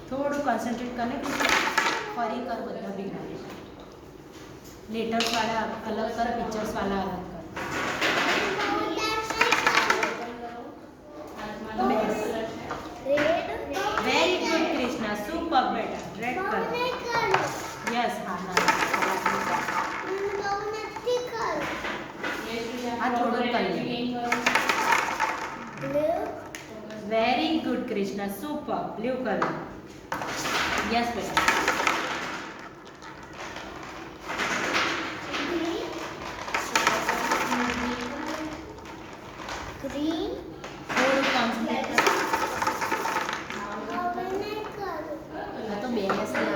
થોડું કોન્સન્ટ્રેટ करने फरी कर બધા ભેગા लेटर्स वाला अलग कर पिक्चर्स वाला अलग कर वेरी गुड कृष्णा सुपर बेटा रेड कलर यस हाँ हाँ थोड़ा colour very good Krishna super blue colour yes बेटा ग्रीन थोड़ा कॉन्संट्रेट कर हाँ तो बेस ना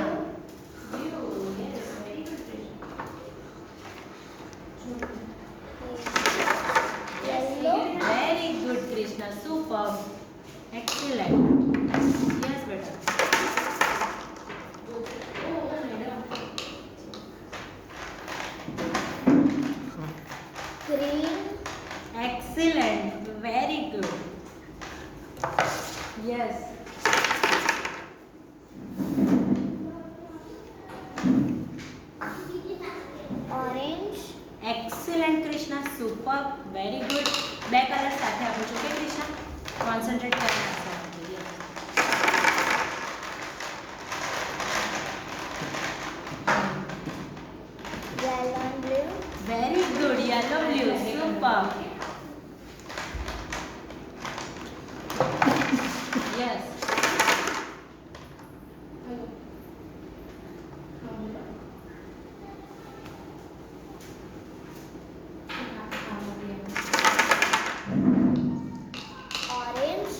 yellow very good Krishna super excellent yes बेटा green excellent very good yes orange excellent Krishna super very good બે કલર સાથે આપું છું કે કૃષ્ણા કોન્સન્ટ્રેટ કરીને આપવાનું છે yellow and blue very good yellow blue super yes orange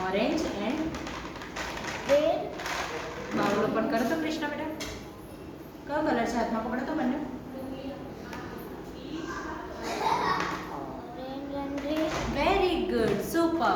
orange and red બાવડો પણ કરો તો કૃષ્ણા બેટા કયો કલર છે હાથમાં પકડો તો બંને orange and red very good super